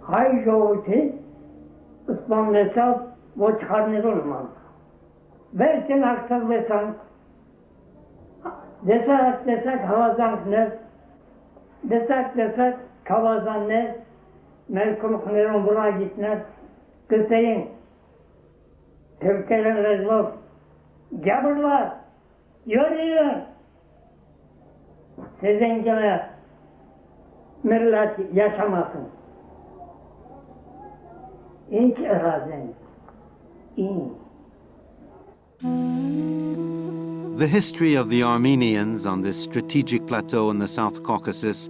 Hay joğuti ıspanlesa bu çıkarnır olmaz. Belki aktarlesan desek havazan ne desek kavazan ne melkum kıneron buraya gitmez kıtayın Türkiye'nin rezlov gabırlar yürüyün sizin gibi millet yaşamasın. İnç eraziniz. İnç. The history of the Armenians on this strategic plateau in the South Caucasus,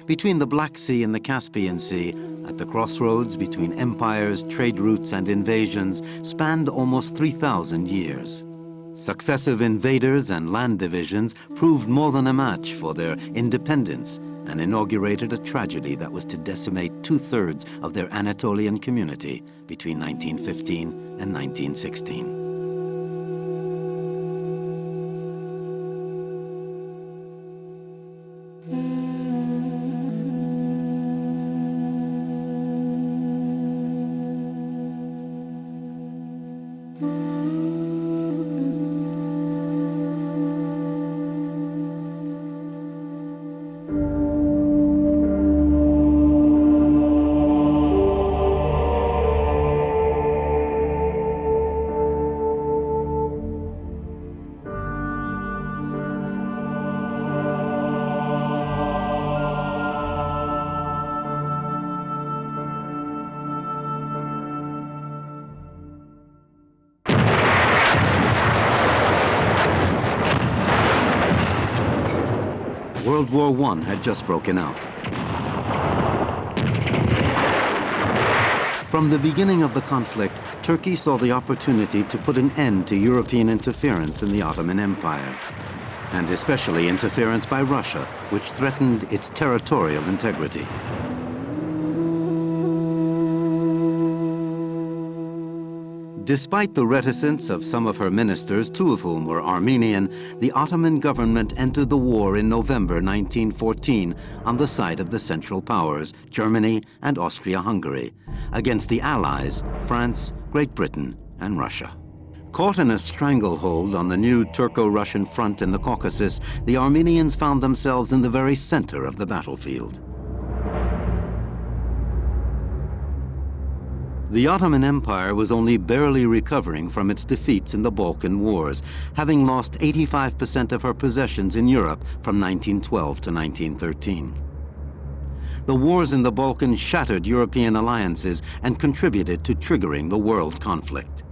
between the Black Sea and the Caspian Sea, at the crossroads between empires, trade routes, and invasions, spanned almost 3,000 years. Successive invaders and land divisions proved more than a match for their independence and inaugurated a tragedy that was to decimate 2/3 of their Anatolian community between 1915 and 1916. World War I had just broken out. From the beginning of the conflict, Turkey saw the opportunity to put an end to European interference in the Ottoman Empire, and especially interference by Russia, which threatened its territorial integrity. Despite the reticence of some of her ministers, 2 of whom were Armenian, the Ottoman government entered the war in November 1914 on the side of the Central Powers, Germany and Austria-Hungary, against the Allies, France, Great Britain and Russia. Caught in a stranglehold on the new Turco-Russian front in the Caucasus, the Armenians found themselves in the very center of the battlefield. The Ottoman Empire was only barely recovering from its defeats in the Balkan Wars, having lost 85% of her possessions in Europe from 1912 to 1913. The wars in the Balkans shattered European alliances and contributed to triggering the world conflict.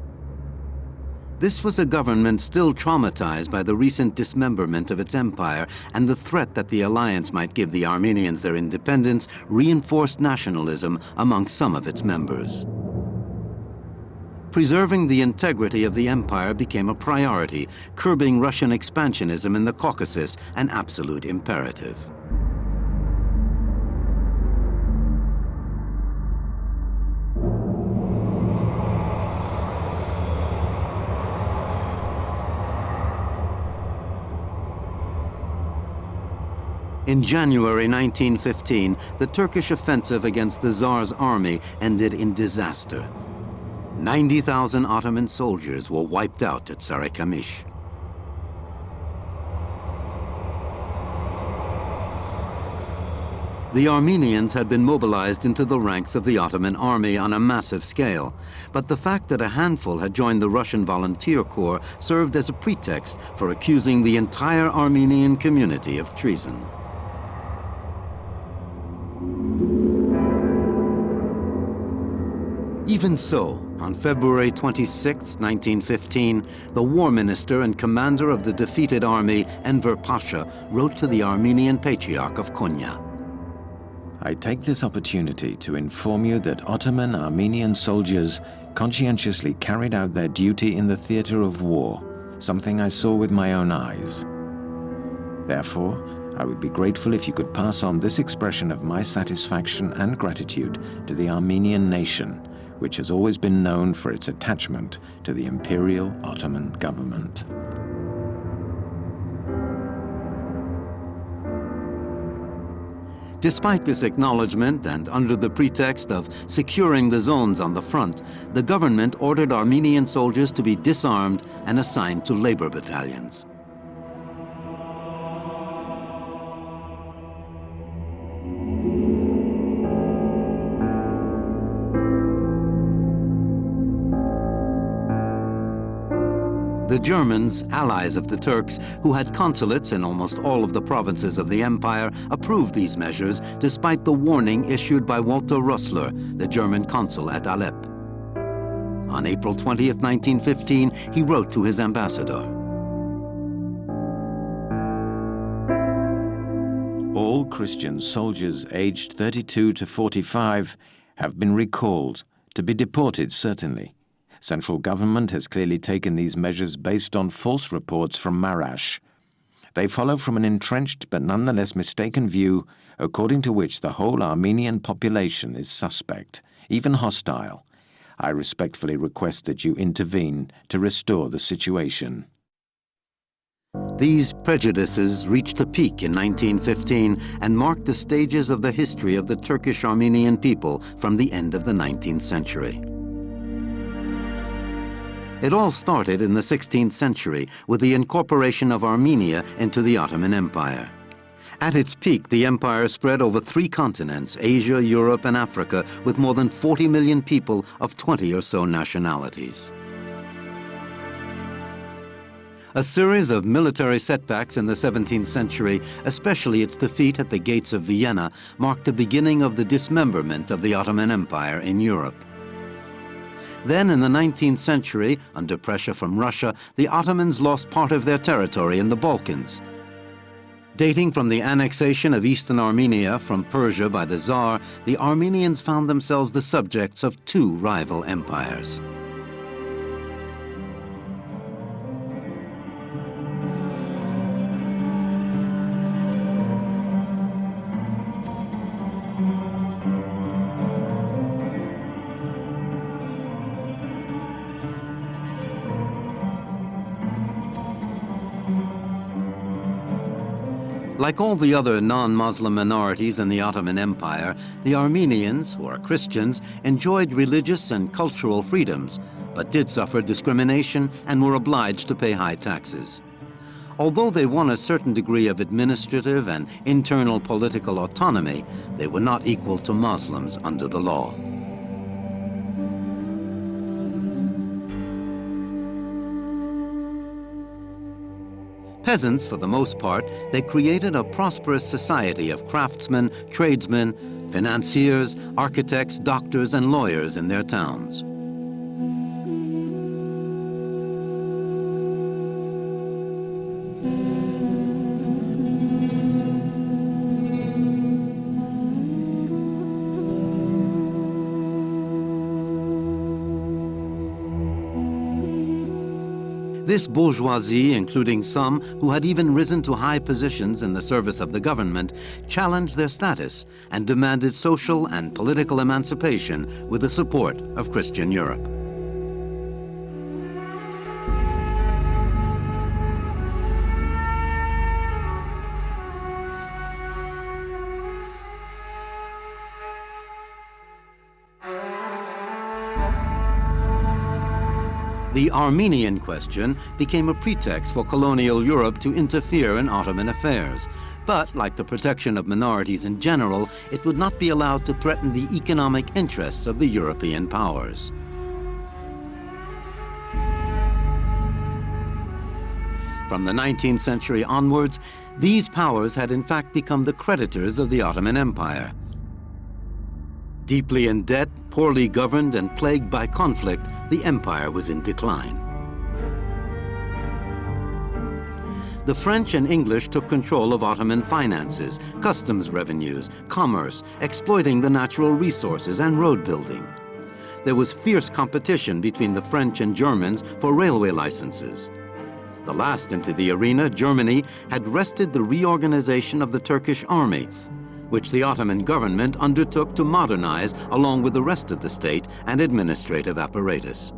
This was a government still traumatized by the recent dismemberment of its empire, and the threat that the alliance might give the Armenians their independence reinforced nationalism among some of its members. Preserving the integrity of the empire became a priority, curbing Russian expansionism in the Caucasus an absolute imperative. In January 1915, the Turkish offensive against the Tsar's army ended in disaster. 90,000 Ottoman soldiers were wiped out at Sarıkamış. The Armenians had been mobilized into the ranks of the Ottoman army on a massive scale, but the fact that a handful had joined the Russian volunteer corps served as a pretext for accusing the entire Armenian community of treason. Even so, on February 26, 1915, the war minister and commander of the defeated army, Enver Pasha, wrote to the Armenian Patriarch of Konya. I take this opportunity to inform you that Ottoman Armenian soldiers conscientiously carried out their duty in the theater of war, something I saw with my own eyes. Therefore, I would be grateful if you could pass on this expression of my satisfaction and gratitude to the Armenian nation, which has always been known for its attachment to the Imperial Ottoman government. Despite this acknowledgement and under the pretext of securing the zones on the front, the government ordered Armenian soldiers to be disarmed and assigned to labor battalions. The Germans, allies of the Turks, who had consulates in almost all of the provinces of the empire, approved these measures despite the warning issued by Walter Rössler, the German consul at Aleppo. On April 20th, 1915, he wrote to his ambassador. All Christian soldiers aged 32 to 45 have been recalled, to be deported certainly. Central government has clearly taken these measures based on false reports from Marash. They follow from an entrenched but nonetheless mistaken view according to which the whole Armenian population is suspect, even hostile. I respectfully request that you intervene to restore the situation. These prejudices reached a peak in 1915 and marked the stages of the history of the Turkish Armenian people from the end of the 19th century. It all started in the 16th century with the incorporation of Armenia into the Ottoman Empire. At its peak, the empire spread over 3 continents, Asia, Europe, and Africa, with more than 40 million people of 20 or so nationalities. A series of military setbacks in the 17th century, especially its defeat at the gates of Vienna, marked the beginning of the dismemberment of the Ottoman Empire in Europe. Then, in the 19th century, under pressure from Russia, the Ottomans lost part of their territory in the Balkans. Dating from the annexation of eastern Armenia from Persia by the Tsar, the Armenians found themselves the subjects of 2 rival empires. Like all the other non-Muslim minorities in the Ottoman Empire, the Armenians, who are Christians, enjoyed religious and cultural freedoms, but did suffer discrimination and were obliged to pay high taxes. Although they won a certain degree of administrative and internal political autonomy, they were not equal to Muslims under the law. Peasants, for the most part, they created a prosperous society of craftsmen, tradesmen, financiers, architects, doctors, and lawyers in their towns. This bourgeoisie, including some who had even risen to high positions in the service of the government, challenged their status and demanded social and political emancipation with the support of Christian Europe. The Armenian question became a pretext for colonial Europe to interfere in Ottoman affairs. But, like the protection of minorities in general, it would not be allowed to threaten the economic interests of the European powers. From the 19th century onwards, these powers had in fact become the creditors of the Ottoman Empire. Deeply in debt, poorly governed, and plagued by conflict, the empire was in decline. The French and English took control of Ottoman finances, customs revenues, commerce, exploiting the natural resources and road building. There was fierce competition between the French and Germans for railway licenses. The last into the arena, Germany, had wrested the reorganization of the Turkish army, which the Ottoman government undertook to modernize along with the rest of the state and administrative apparatus.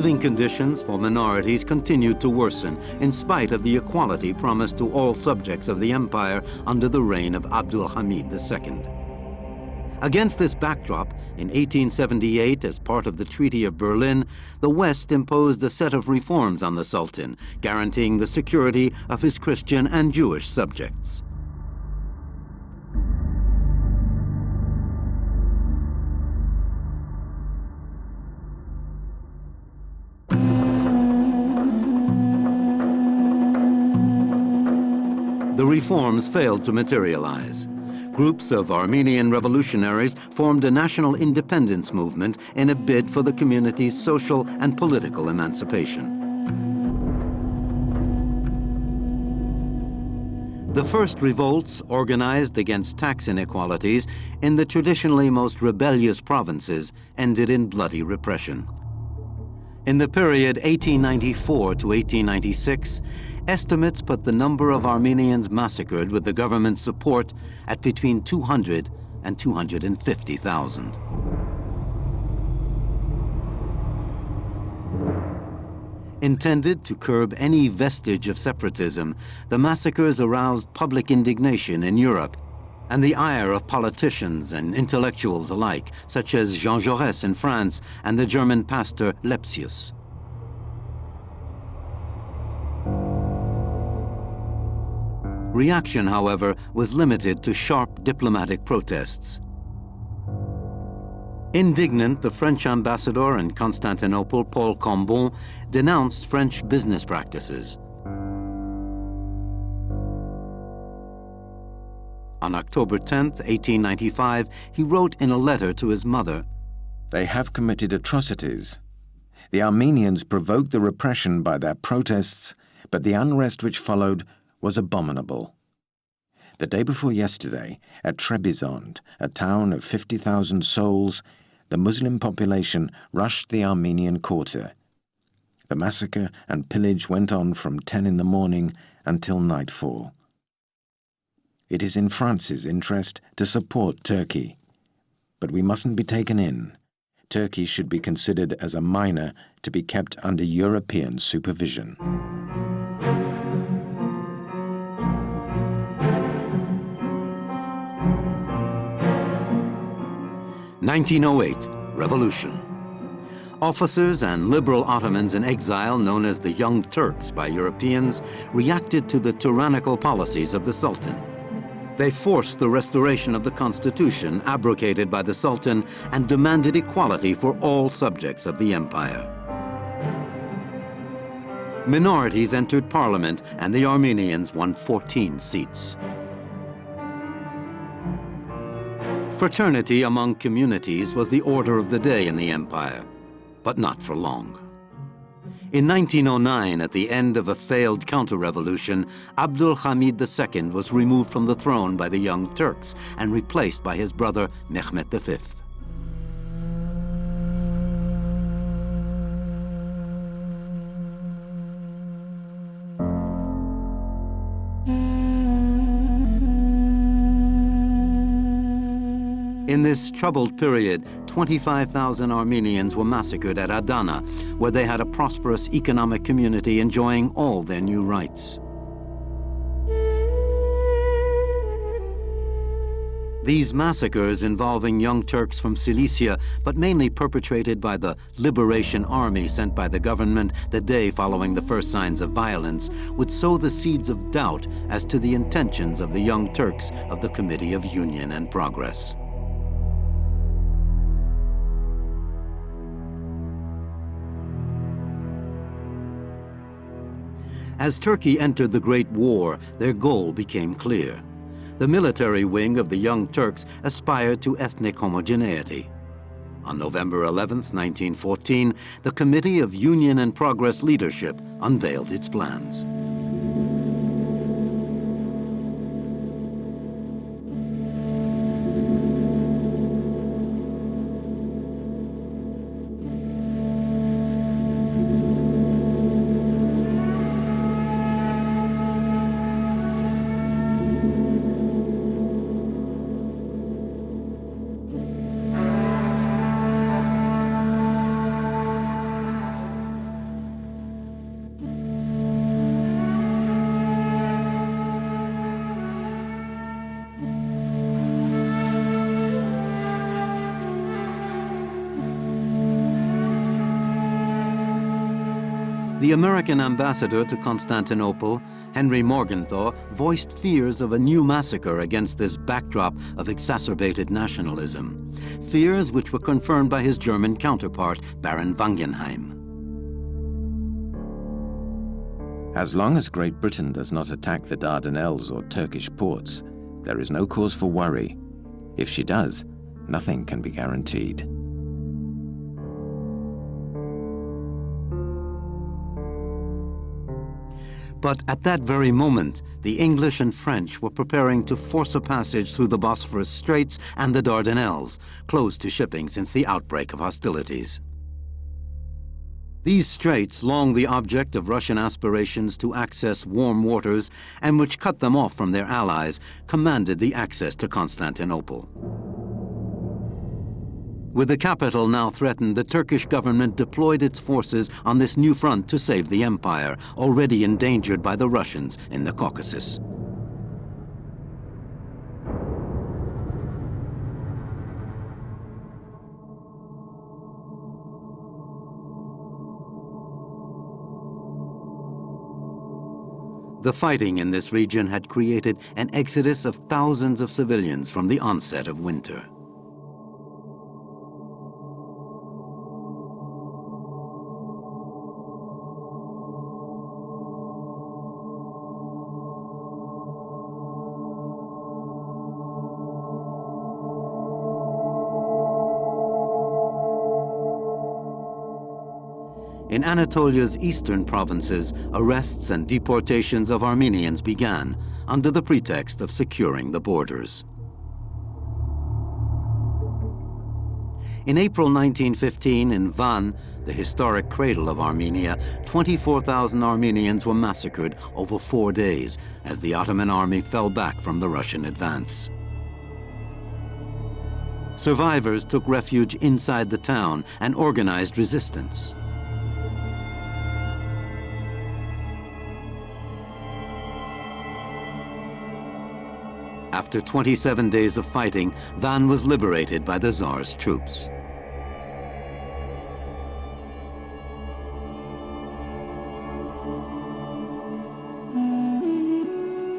living conditions for minorities continued to worsen in spite of the equality promised to all subjects of the empire under the reign of Abdul Hamid II. Against this backdrop, in 1878, as part of the Treaty of Berlin, the West imposed a set of reforms on the Sultan, guaranteeing the security of his Christian and Jewish subjects. The reforms failed to materialize. Groups of Armenian revolutionaries formed a national independence movement in a bid for the community's social and political emancipation. The first revolts, organized against tax inequalities in the traditionally most rebellious provinces, ended in bloody repression. In the period 1894 to 1896, estimates put the number of Armenians massacred with the government's support at between 200 and 250,000. Intended to curb any vestige of separatism, the massacres aroused public indignation in Europe and the ire of politicians and intellectuals alike, such as Jean Jaurès in France and the German pastor Lepsius. Reaction, however, was limited to sharp diplomatic protests. Indignant, the French ambassador in Constantinople, Paul Cambon, denounced French business practices. On October 10, 1895, he wrote in a letter to his mother, They have committed atrocities. The Armenians provoked the repression by their protests, but the unrest which followed was abominable. The day before yesterday, at Trebizond, a town of 50,000 souls, the Muslim population rushed the Armenian quarter. The massacre and pillage went on from 10 in the morning until nightfall. It is in France's interest to support Turkey, but we mustn't be taken in. Turkey should be considered as a minor to be kept under European supervision. 1908, Revolution. Officers and liberal Ottomans in exile, known as the Young Turks by Europeans, reacted to the tyrannical policies of the Sultan. They forced the restoration of the constitution abrogated by the Sultan and demanded equality for all subjects of the empire. Minorities entered parliament and the Armenians won 14 seats. Fraternity among communities was the order of the day in the empire, but not for long. In 1909, at the end of a failed counter-revolution, Abdul Hamid II was removed from the throne by the Young Turks and replaced by his brother Mehmet V. In this troubled period, 25,000 Armenians were massacred at Adana, where they had a prosperous economic community enjoying all their new rights. These massacres involving Young Turks from Cilicia, but mainly perpetrated by the Liberation Army sent by the government the day following the first signs of violence, would sow the seeds of doubt as to the intentions of the Young Turks of the Committee of Union and Progress. As Turkey entered the Great War, their goal became clear. The military wing of the Young Turks aspired to ethnic homogeneity. On November 11, 1914, the Committee of Union and Progress leadership unveiled its plans. The American ambassador to Constantinople, Henry Morgenthau, voiced fears of a new massacre against this backdrop of exacerbated nationalism, fears which were confirmed by his German counterpart, Baron Wangenheim. As long as Great Britain does not attack the Dardanelles or Turkish ports, there is no cause for worry. If she does, nothing can be guaranteed. But at that very moment, the English and French were preparing to force a passage through the Bosphorus Straits and the Dardanelles, closed to shipping since the outbreak of hostilities. These straits, long the object of Russian aspirations to access warm waters and which cut them off from their allies, commanded the access to Constantinople. With the capital now threatened, the Turkish government deployed its forces on this new front to save the empire, already endangered by the Russians in the Caucasus. The fighting in this region had created an exodus of thousands of civilians from the onset of winter. In Anatolia's eastern provinces, arrests and deportations of Armenians began under the pretext of securing the borders. In April 1915, in Van, the historic cradle of Armenia, 24,000 Armenians were massacred over 4 days as the Ottoman army fell back from the Russian advance. Survivors took refuge inside the town and organized resistance. After 27 days of fighting, Van was liberated by the Tsar's troops.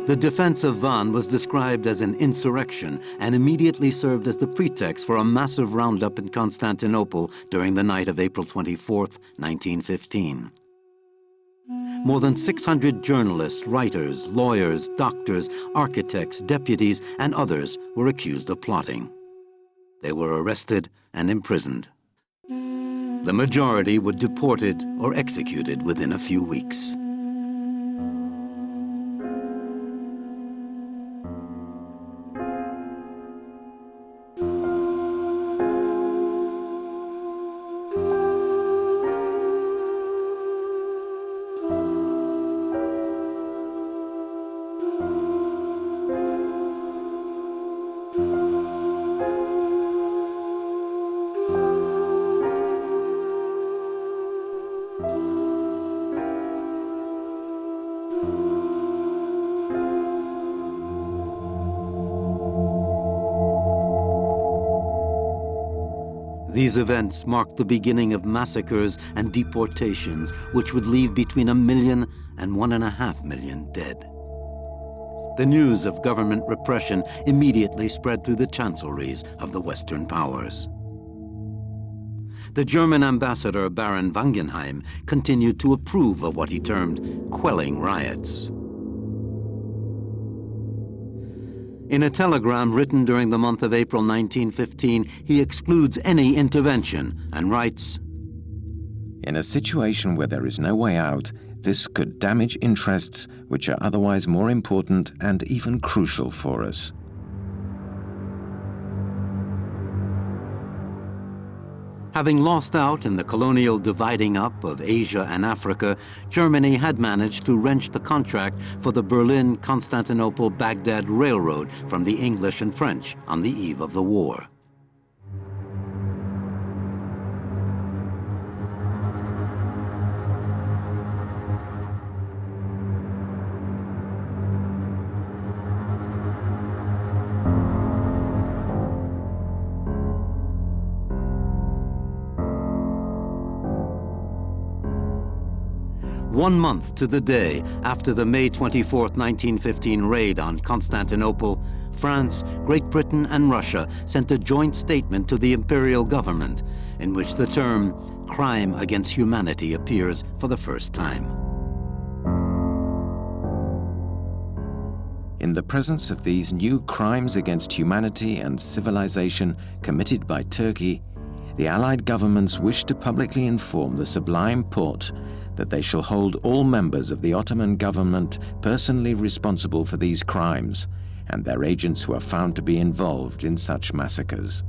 The defense of Van was described as an insurrection and immediately served as the pretext for a massive roundup in Constantinople during the night of April 24, 1915. More than 600 journalists, writers, lawyers, doctors, architects, deputies, and others were accused of plotting. They were arrested and imprisoned. The majority were deported or executed within a few weeks. These events marked the beginning of massacres and deportations, which would leave between 1 million and 1.5 million dead. The news of government repression immediately spread through the chancelleries of the Western powers. The German ambassador, Baron Wangenheim, continued to approve of what he termed quelling riots. In a telegram written during the month of April 1915, he excludes any intervention and writes, "In a situation where there is no way out, this could damage interests which are otherwise more important and even crucial for us." Having lost out in the colonial dividing up of Asia and Africa, Germany had managed to wrench the contract for the Berlin-Constantinople-Baghdad Railroad from the English and French on the eve of the war. 1 month to the day after the May 24, 1915 raid on Constantinople, France, Great Britain, and Russia sent a joint statement to the imperial government in which the term crime against humanity appears for the first time. In the presence of these new crimes against humanity and civilization committed by Turkey, the Allied governments wish to publicly inform the Sublime Porte that they shall hold all members of the Ottoman government personally responsible for these crimes and their agents who are found to be involved in such massacres.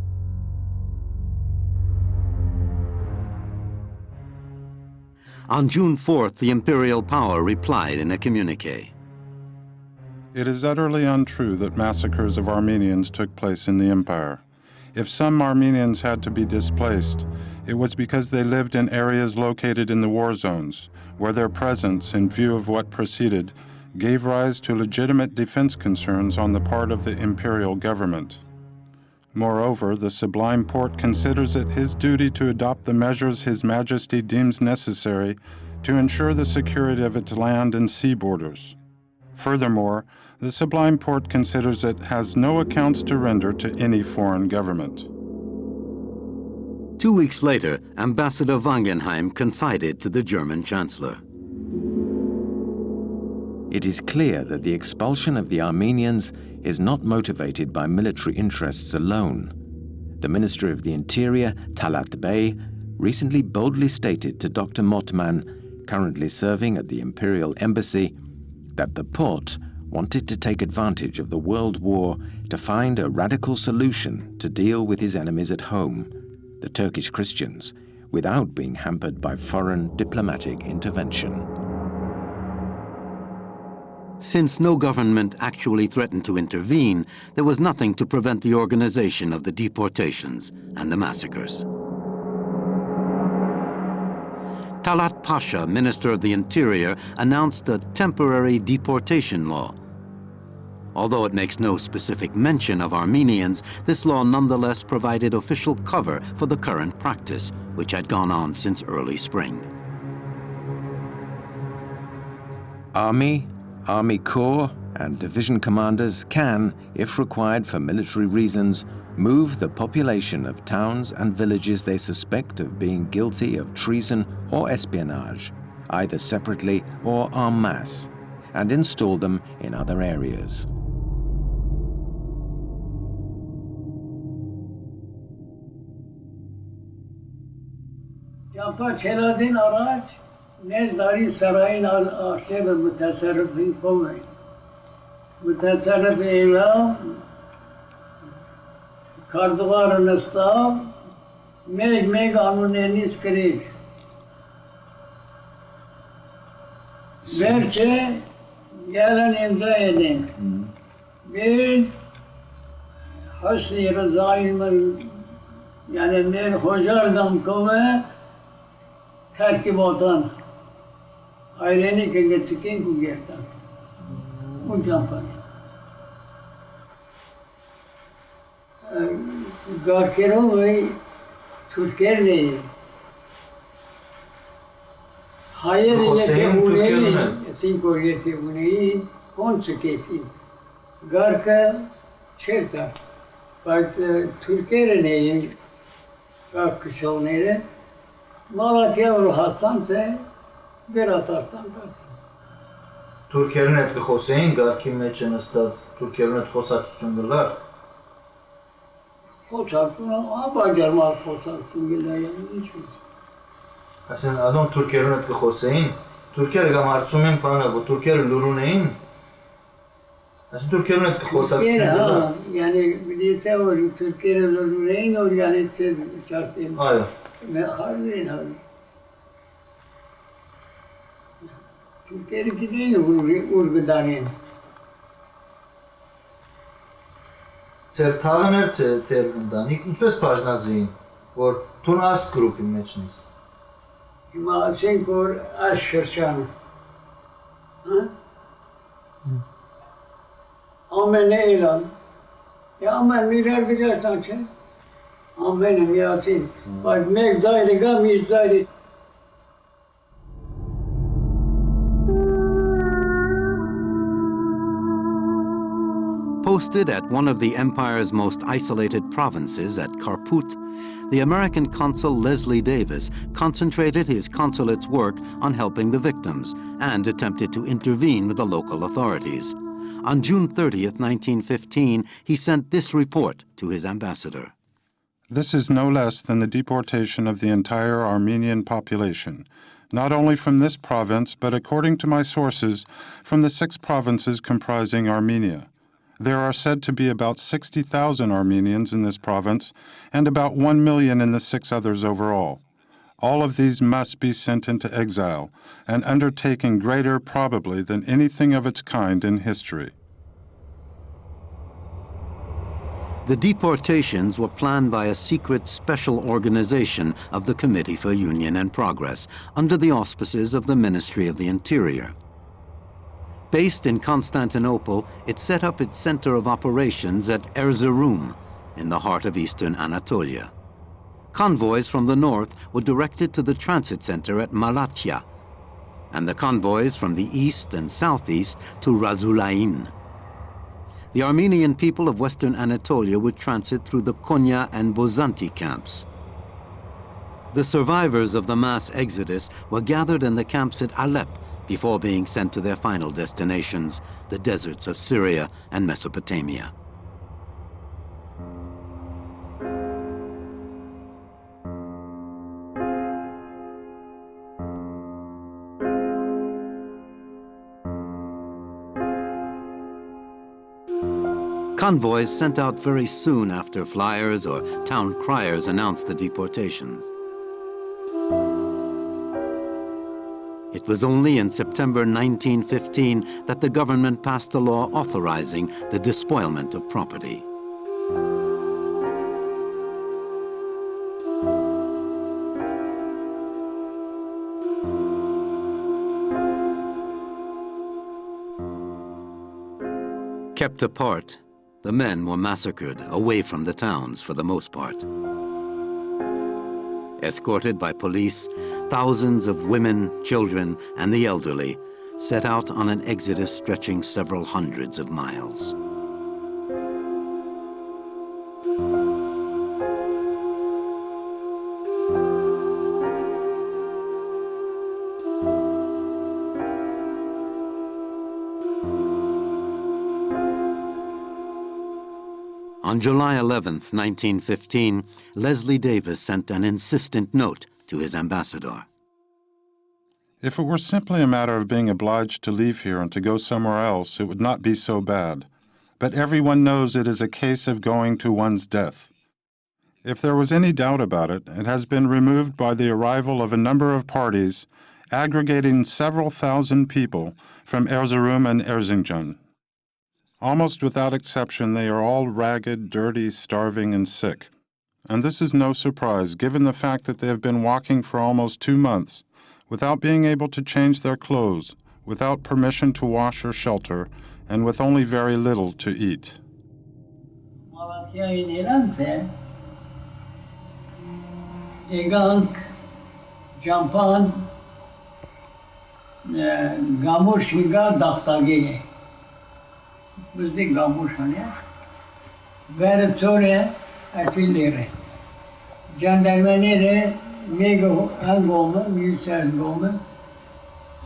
On June 4th, the imperial power replied in a communique. It is utterly untrue that massacres of Armenians took place in the empire. If some Armenians had to be displaced, it was because they lived in areas located in the war zones, where their presence, in view of what preceded, gave rise to legitimate defense concerns on the part of the imperial government. Moreover, the Sublime Porte considers it his duty to adopt the measures His Majesty deems necessary to ensure the security of its land and sea borders. Furthermore, the Sublime Porte considers it has no accounts to render to any foreign government. 2 weeks later, Ambassador Wangenheim confided to the German Chancellor. It is clear that the expulsion of the Armenians is not motivated by military interests alone. The Minister of the Interior, Talat Bey, recently boldly stated to Dr. Mottmann, currently serving at the Imperial Embassy, that the Porte wanted to take advantage of the World War to find a radical solution to deal with his enemies at home, the Turkish Christians, without being hampered by foreign diplomatic intervention. Since no government actually threatened to intervene, there was nothing to prevent the organization of the deportations and the massacres. Talat Pasha, Minister of the Interior, announced a temporary deportation law. Although it makes no specific mention of Armenians, this law nonetheless provided official cover for the current practice, which had gone on since early spring. Army Corps, and division commanders can, if required for military reasons, move the population of towns and villages they suspect of being guilty of treason or espionage, either separately or en masse, and install them in other areas. Nez dari sarayın arşive mütasarrıfı koymayın. Mütasarrıfı evlam, kardıvarın ıstav, meg anuneniz kırık. Berçe gelen imza edin. Biz Hüsnü Rıza'yın yani mer hocardan kove terkibatan. Aileni ke geçikin ku gerta. O jampan. Garkero ve Türkiye'ne hayır ile buneyi cinco yeti buneyi konseketi. Garka çerta. Bak Türkiye'ne garkışonere Malatya ve Hasanse bir atarsan da. Türkiye'nin etki Hüseyin garki meçen astad Türkiye'nin etki Hosatüstündürler. Hosatüstün ama Cermal Hosatüstün geliyor yani hiç. Aslın adam Türkiye'nin etki Hüseyin. Türkiye'nin gamartsumen falan bu Türkiye'nin luruneyin. Aslın Türkiye'nin etki Hosatüstündürler. Yani bilirse o Türkiye'nin luruneyin o yani siz çarpayım. Hayır. Ne harbi. Türkiye'nin gidiyor Urgudan'ın. Sertağın er tergimdan. İlk pes pajnazıyım. Or tun as grupin meçniz. Ma sen kor as şerşanı. Amen elan. Ya amen mirer bilirsen sen. Amenem Yasin. Bak meg daire gam iz daire. Posted at one of the empire's most isolated provinces at Kharput, the American consul Leslie Davis concentrated his consulate's work on helping the victims and attempted to intervene with the local authorities. On June 30th, 1915, he sent this report to his ambassador. This is no less than the deportation of the entire Armenian population, not only from this province, but according to my sources, from the 6 provinces comprising Armenia. There are said to be about 60,000 Armenians in this province and about 1 million in the 6 others overall. All of these must be sent into exile, an undertaking greater probably than anything of its kind in history. The deportations were planned by a secret special organization of the Committee for Union and Progress under the auspices of the Ministry of the Interior. Based in Constantinople, it set up its center of operations at Erzurum, in the heart of eastern Anatolia. Convoys from the north were directed to the transit center at Malatya, and the convoys from the east and southeast to Razulain. The Armenian people of western Anatolia would transit through the Konya and Bozanti camps. The survivors of the mass exodus were gathered in the camps at Alep before being sent to their final destinations, the deserts of Syria and Mesopotamia. Convoys sent out very soon after flyers or town criers announced the deportations. It was only in September 1915 that the government passed a law authorizing the despoilment of property. Kept apart, the men were massacred away from the towns for the most part. Escorted by police, thousands of women, children, and the elderly set out on an exodus stretching several hundreds of miles. On July 11th, 1915, Leslie Davis sent an insistent note to his ambassador. If it were simply a matter of being obliged to leave here and to go somewhere else, it would not be so bad. But everyone knows it is a case of going to one's death. If there was any doubt about it, it has been removed by the arrival of a number of parties, aggregating several thousand people from Erzurum and Erzincan. Almost without exception, they are all ragged, dirty, starving, and sick. And this is no surprise, given the fact that they have been walking for almost 2 months, without being able to change their clothes, without permission to wash or shelter, and with only very little to eat. Bizde gamuş hani verip sonra atillere jandarmanere mego algoma militer goma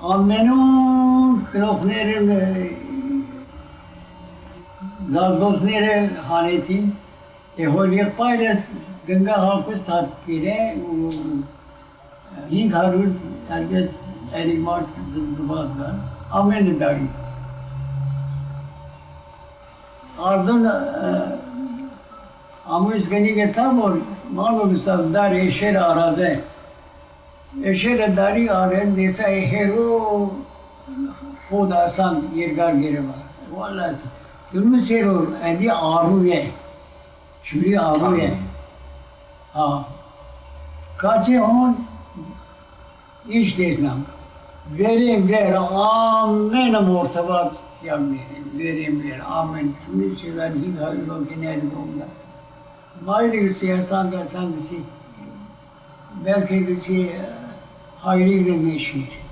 amenu kroknere daldosnere haneti eholiye paylas ganga halkos tapkire hingarul elbet elimart zımbazlar amenu dari Ardın amuz gani getamor malum savdar eşer araze eşer dari aren desa hero fodasan yergar gereva vallahi durmu sero edi aruye şuri aruye ha kaçı on iş desnam verim ver amen mortabat verim ver amen şunu şeyler hiç hayır olsun ne durumda Mayli siyasan da sangisi belki kisi hayriyle meşhur.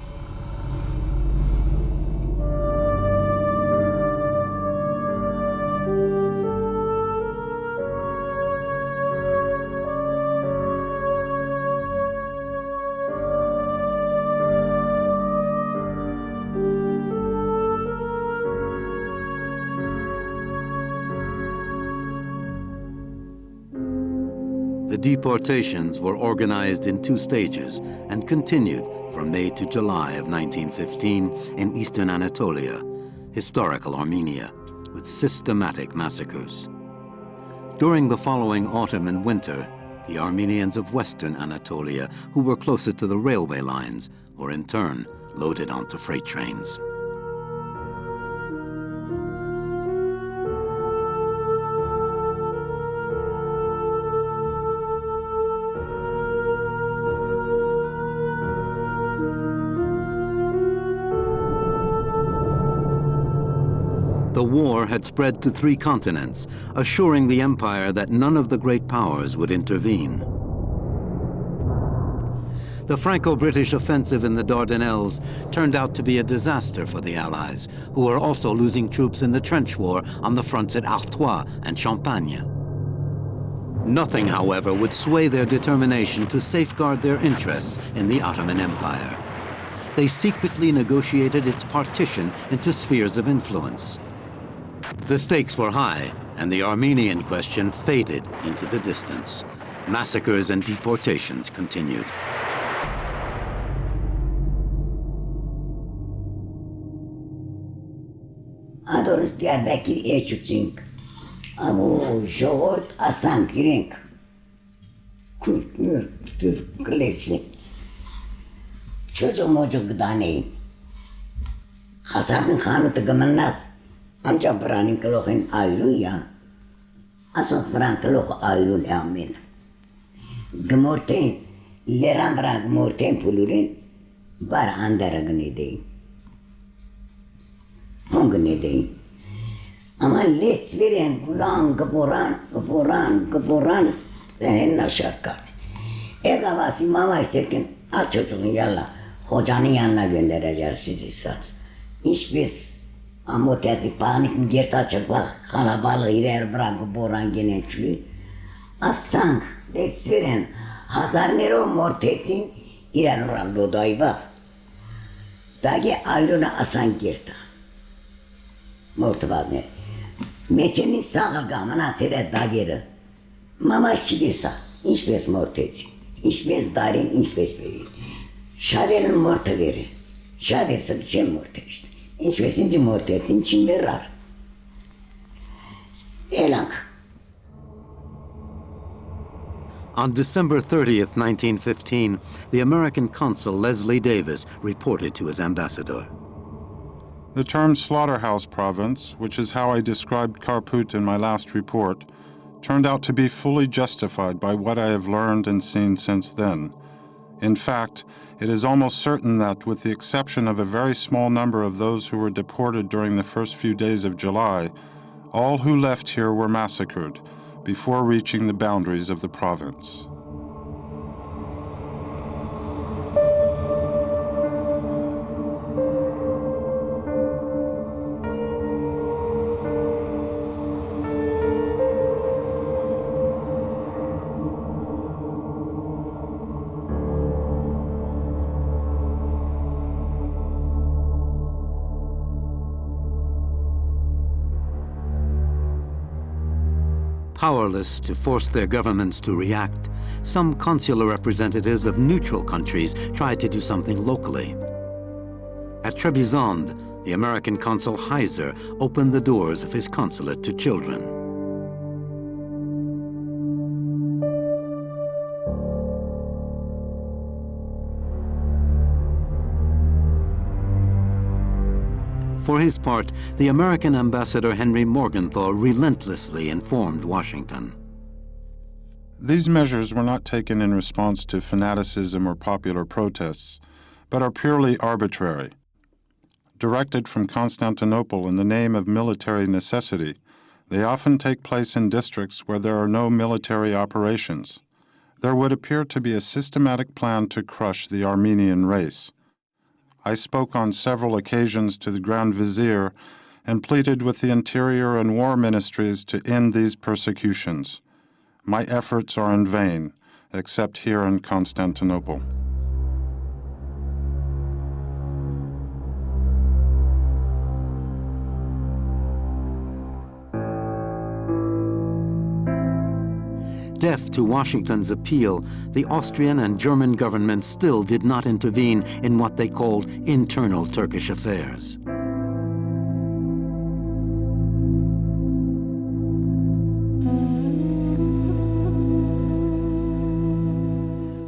The deportations were organized in 2 stages and continued from May to July of 1915 in eastern Anatolia, historical Armenia, with systematic massacres. During the following autumn and winter, the Armenians of western Anatolia, who were closer to the railway lines, were in turn loaded onto freight trains. The war had spread to 3 continents, assuring the empire that none of the great powers would intervene. The Franco-British offensive in the Dardanelles turned out to be a disaster for the Allies, who were also losing troops in the trench war on the fronts at Artois and Champagne. Nothing, however, would sway their determination to safeguard their interests in the Ottoman Empire. They secretly negotiated its partition into spheres of influence. The stakes were high, and the Armenian question faded into the distance. Massacres and deportations continued. Adoruz Diyarbakır eşüksünk. Ama joğurt asan girenk. Kürt, mürt, Türk, klasik. Çocuk gıdaneyim. Hasabın kanıtı gımınmaz. Ancak Franın kılıkın ayrı ya. Asıl Fran kılıkı ayrı leamin. Gımorten, leran bırak gımorten pulurun. Var andara gını deyim. Hon gını deyim. Ama lets veren bulan, gıporan. Rehenna şarkar. Egavasi mama istekin. Aç çocuğun yalla. Hocanın yanına göndereceğiz sizi sat. İş biz ama tezi panik mi gert açıp bak kalabalık iler bırakıp boran gene çülü. Assan lets veren hazar nero mortetsin iler oran lodayı bak. Dagi ayrına asan girta. Mortubaz ne? Meçenin sağı gamına tere dagiri. Mama şidisa. İş bez mortetsin. İş bez darin, iş bez verir. Şaderin morte verir. Şaderse çem morte işte. İş besinci mortetin çim verir. Elank. On December 30th, 1915, the American consul Leslie Davis reported to his ambassador. The term slaughterhouse province, which is how I described Karput in my last report, turned out to be fully justified by what I have learned and seen since then. In fact, it is almost certain that, with the exception of a very small number of those who were deported during the first few days of July, all who left here were massacred before reaching the boundaries of the province. Powerless to force their governments to react, some consular representatives of neutral countries tried to do something locally. At Trebizond, the American consul Heiser opened the doors of his consulate to children. For his part, the American ambassador Henry Morgenthau relentlessly informed Washington. These measures were not taken in response to fanaticism or popular protests, but are purely arbitrary. Directed from Constantinople in the name of military necessity, they often take place in districts where there are no military operations. There would appear to be a systematic plan to crush the Armenian race. I spoke on several occasions to the Grand Vizier and pleaded with the Interior and War Ministries to end these persecutions. My efforts are in vain, except here in Constantinople. Deaf to Washington's appeal, the Austrian and German governments still did not intervene in what they called internal Turkish affairs.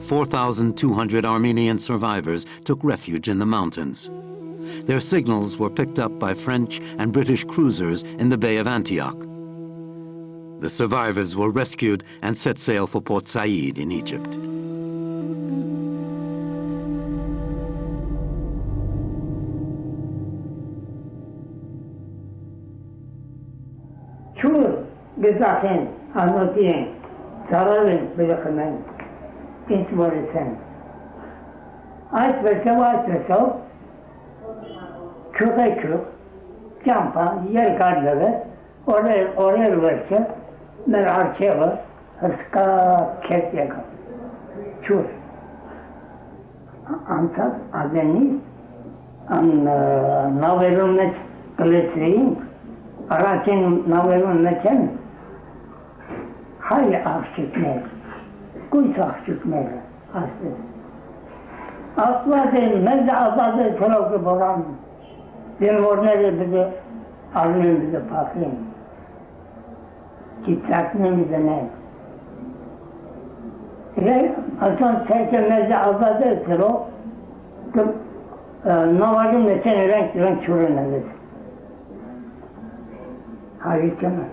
"4,200 Armenian survivors took refuge in the mountains. Their signals were picked up by French and British cruisers in the Bay of Antioch. The survivors were rescued and set sail for Port Said in Egypt. Çur gızaken anlatayım. Zararın bırakımın. İntibarisen. Ait verse köke kök, campa, yer karları, oraya verse, mer arçeva, hırska kes yakın. Çur. Antas, adeniz, navelunnet kılıçlayın, araçın navelunnetten, hayli akşıkmaya, kuysa akşıkmaya, aslında. Asla değil, mezde azadı tarafı boran, bir orneli bizi, alnın bizi paklayın. Kitapının bize ne? Aslan seyke mezde azadı tarafı, navalin mesela renk çürüneniz. Harika mı?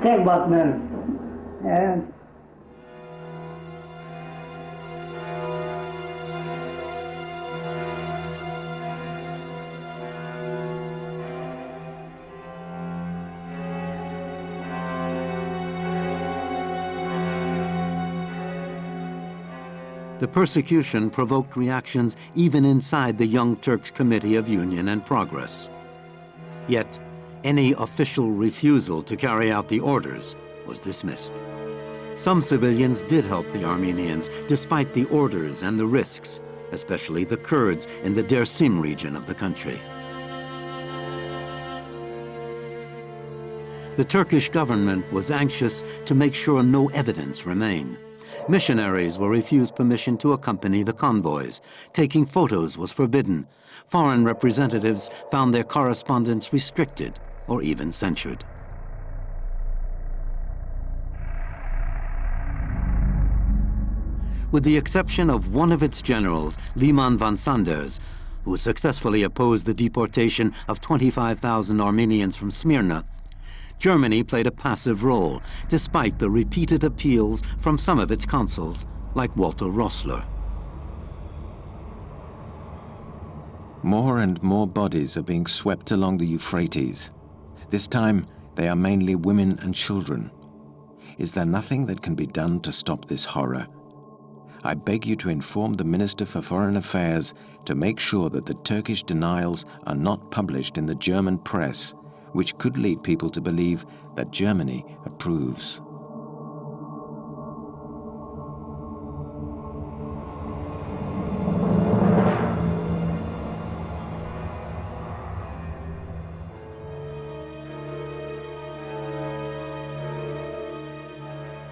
Tek bakmıyorum. The persecution provoked reactions even inside the Young Turks Committee of Union and Progress. Yet, any official refusal to carry out the orders was dismissed. Some civilians did help the Armenians despite the orders and the risks, especially the Kurds in the Dersim region of the country. The Turkish government was anxious to make sure no evidence remained. Missionaries were refused permission to accompany the convoys. Taking photos was forbidden. Foreign representatives found their correspondence restricted or even censured. With the exception of one of its generals, Liman van Sanders, who successfully opposed the deportation of 25,000 Armenians from Smyrna, Germany played a passive role, despite the repeated appeals from some of its consuls, like Walter Rossler. More and more bodies are being swept along the Euphrates. This time, they are mainly women and children. Is there nothing that can be done to stop this horror? I beg you to inform the Minister for Foreign Affairs to make sure that the Turkish denials are not published in the German press, which could lead people to believe that Germany approves.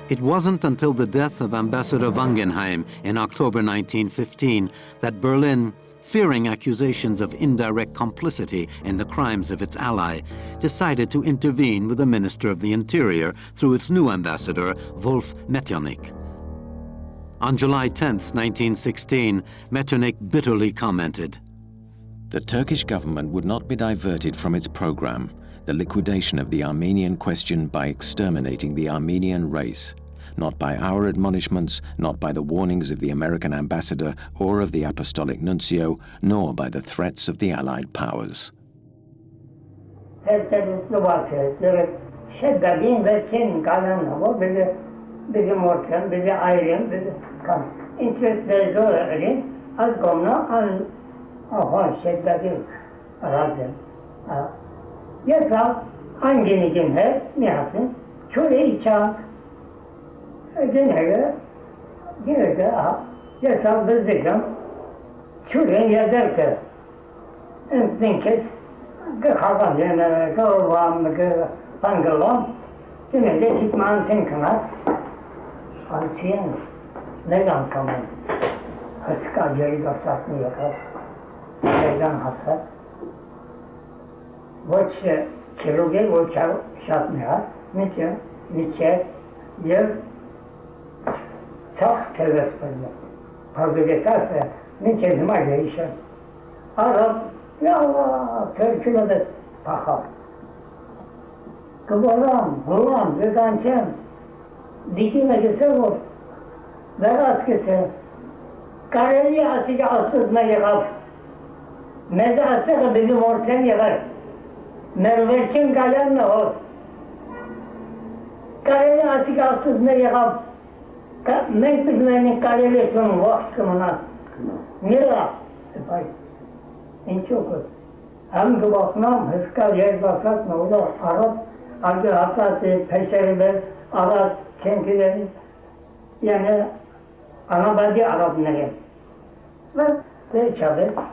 It wasn't until the death of Ambassador Wangenheim in October 1915 that Berlin, fearing accusations of indirect complicity in the crimes of its ally, decided to intervene with the Minister of the Interior through its new ambassador, Wolf Metternich. On July 10, 1916, Metternich bitterly commented, "The Turkish government would not be diverted from its program, the liquidation of the Armenian question by exterminating the Armenian race, not by our admonishments, not by the warnings of the American ambassador or of the apostolic nuncio, nor by the threats of the Allied powers." Yasa hangini günler ne yapsın? Çöreği çağ. Gene de yasa bizden çöreği yazarken en kes kalan yani kalan pangalan Demek çıkmanın sen kanat. Alçıyan. Ne kan kamen. Hıska geri gasatını yakar. Neden hasat. Voce chirurgel voce şatmaya. Niçe yer çok tevez payla. Pazıgetarsa niçe zima değişir. Arap ya Allah Türk'üne de pakar. Kıvaram, vegançem. Dikine gitse var. Vegas gitse. Kareli asıca asızma yakar. Meze asıca bizim orten yakar. Merveçin kalem ne olur? Kareli asıca asızma yakar. Mektublarının kareli son vaktimına. Mira. En çok. Hem de bakmam, hıskal yer bakat ne olur? Arap, acı hatası, peşeriler, Arap, kendileri. Yani anabadi Arap nere? Ve çabuk,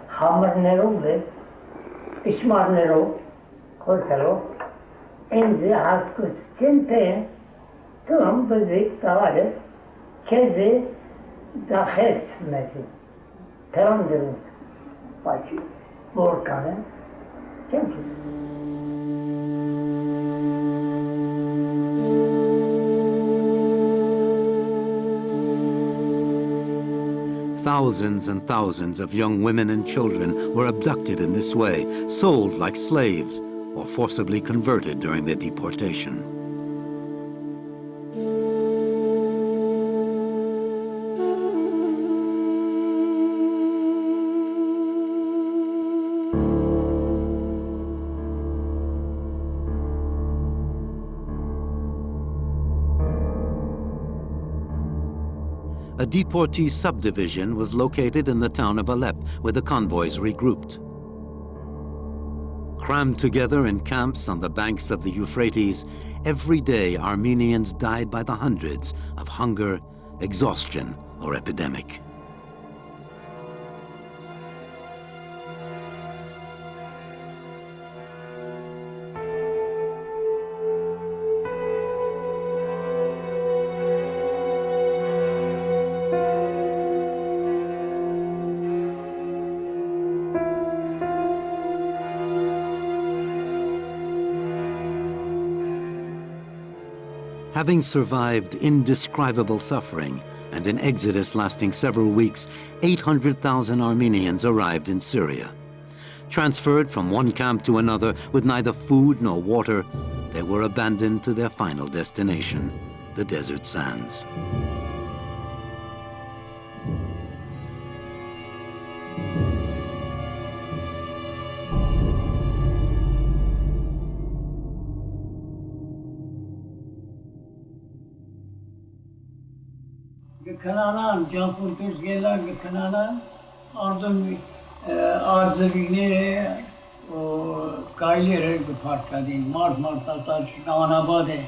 hamur nero ve işmar nero, koysalo, enzi haskut, kente, tamam bizi tavale, kezi dahes mezi, tamam dedim, başı, borkanı, kente. Thousands and thousands of young women and children were abducted in this way, sold like slaves, or forcibly converted during their deportation. A deportee subdivision was located in the town of Alep, where the convoys regrouped. Crammed together in camps on the banks of the Euphrates, every day Armenians died by the hundreds of hunger, exhaustion, or epidemic. Having survived indescribable suffering and an exodus lasting several weeks, 800,000 Armenians arrived in Syria. Transferred from one camp to another with neither food nor water, they were abandoned to their final destination, the desert sands. Kınanan, Canfurtuz gelen kınanan, ardın arzıvini o kayları parça değil, Mart tasar Nanabade.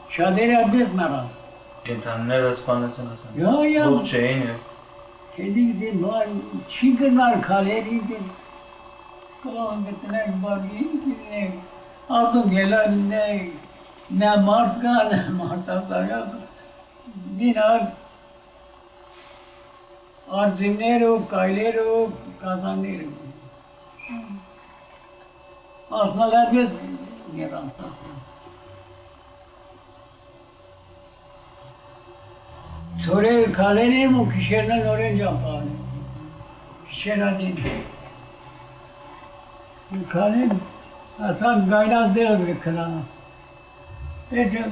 Şaderi adres meral. Gençler aspanetsın aslında. Ya. Bu şeyin ya. Kendi gidin var, çiğdırlar kaleridir. Kalan getiren var, ne ardın gelen ne Mart'ka ne Mart'ta binar arzimlero, kaylero, kazanlero. Aslında herkes yaran. Sonra kalene mu kişerden oraya yapar. Kişerden değil. Kalen, aslında gaynaz deriz ki kılana. Peki,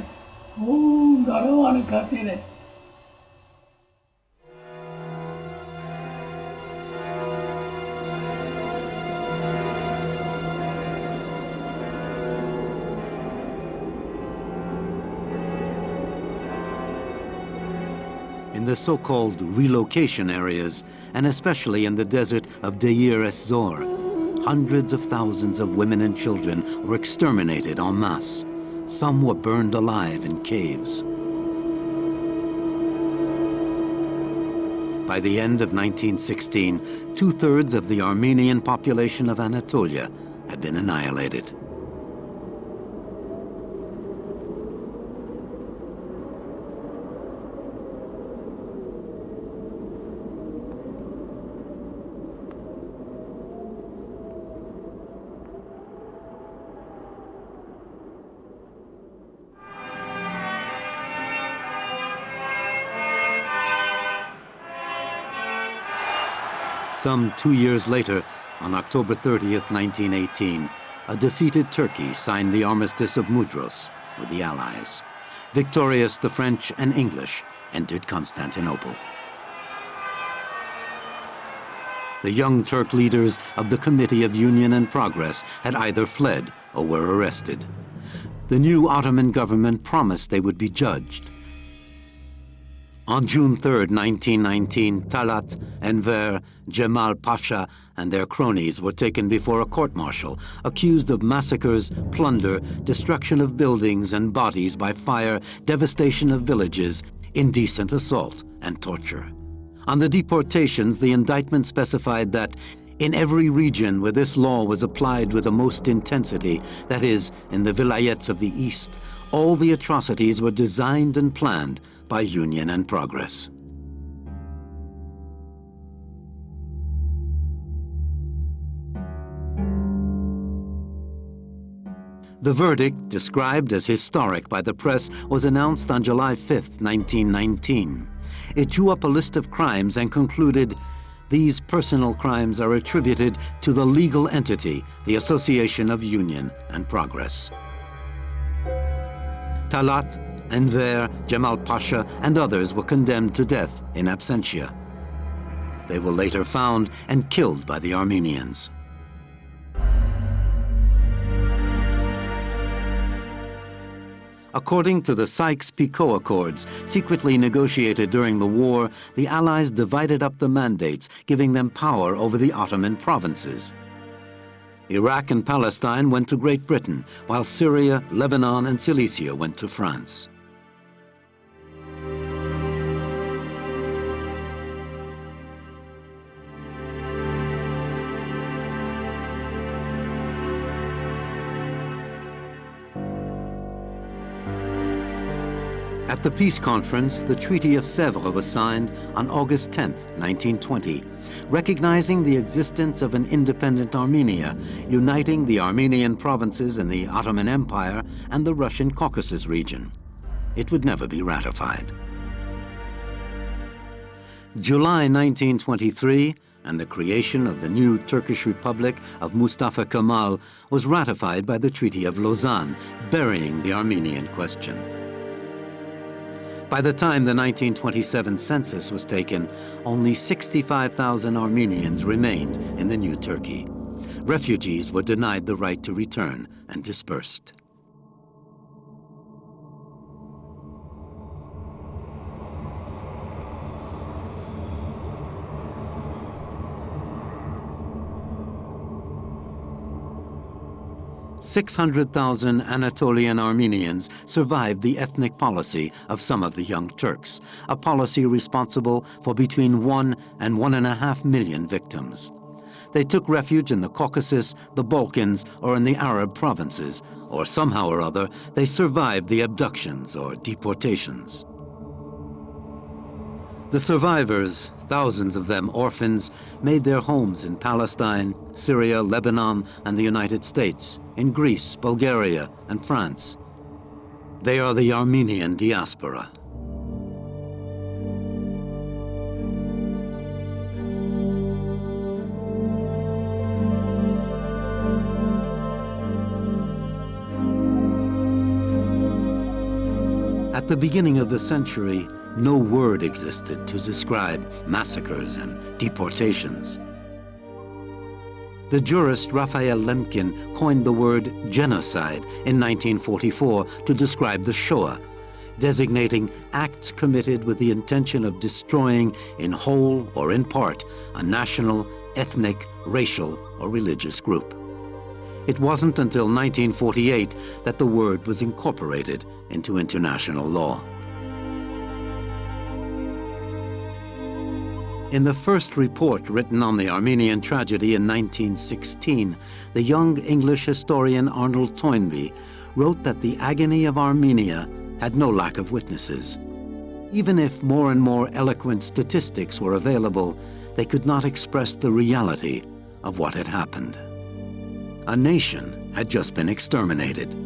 garavanı katile. In the so-called relocation areas, and especially in the desert of Deir ez-Zor, hundreds of thousands of women and children were exterminated en masse. Some were burned alive in caves. By the end of 1916, 2/3 of the Armenian population of Anatolia had been annihilated. Some 2 years later, on October 30th, 1918, a defeated Turkey signed the Armistice of Mudros with the Allies. Victorious, the French and English entered Constantinople. The young Turk leaders of the Committee of Union and Progress had either fled or were arrested. The new Ottoman government promised they would be judged. On June 3, 1919, Talat, Enver, Cemal Pasha, and their cronies were taken before a court-martial, accused of massacres, plunder, destruction of buildings and bodies by fire, devastation of villages, indecent assault, and torture. On the deportations, the indictment specified that in every region where this law was applied with the most intensity, that is, in the vilayets of the east, all the atrocities were designed and planned by Union and Progress. The verdict, described as historic by the press, was announced on July 5, 1919. It drew up a list of crimes and concluded, "These personal crimes are attributed to the legal entity, the Association of Union and Progress." Talat, Enver, Cemal Pasha, and others were condemned to death in absentia. They were later found and killed by the Armenians. According to the Sykes-Picot Accords, secretly negotiated during the war, the Allies divided up the mandates, giving them power over the Ottoman provinces. Iraq and Palestine went to Great Britain, while Syria, Lebanon, and Cilicia went to France. At the peace conference, the Treaty of Sèvres was signed on August 10, 1920, recognizing the existence of an independent Armenia, uniting the Armenian provinces in the Ottoman Empire and the Russian Caucasus region. It would never be ratified. July 1923, and the creation of the new Turkish Republic of Mustafa Kemal was ratified by the Treaty of Lausanne, burying the Armenian question. By the time the 1927 census was taken, only 65,000 Armenians remained in the new Turkey. Refugees were denied the right to return and dispersed. "600,000 Anatolian Armenians survived the ethnic policy of some of the Young Turks, a policy responsible for between 1 and 1.5 million victims. They took refuge in the Caucasus, the Balkans, or in the Arab provinces, or somehow or other, they survived the abductions or deportations. The survivors, thousands of them orphans, made their homes in Palestine, Syria, Lebanon, and the United States, in Greece, Bulgaria, and France. They are the Armenian diaspora. At the beginning of the century, no word existed to describe massacres and deportations. The jurist Raphael Lemkin coined the word genocide in 1944 to describe the Shoah, designating acts committed with the intention of destroying in whole or in part a national, ethnic, racial, or religious group. It wasn't until 1948 that the word was incorporated into international law. In the first report written on the Armenian tragedy in 1916, the young English historian Arnold Toynbee wrote that the agony of Armenia had no lack of witnesses. Even if more and more eloquent statistics were available, they could not express the reality of what had happened. A nation had just been exterminated.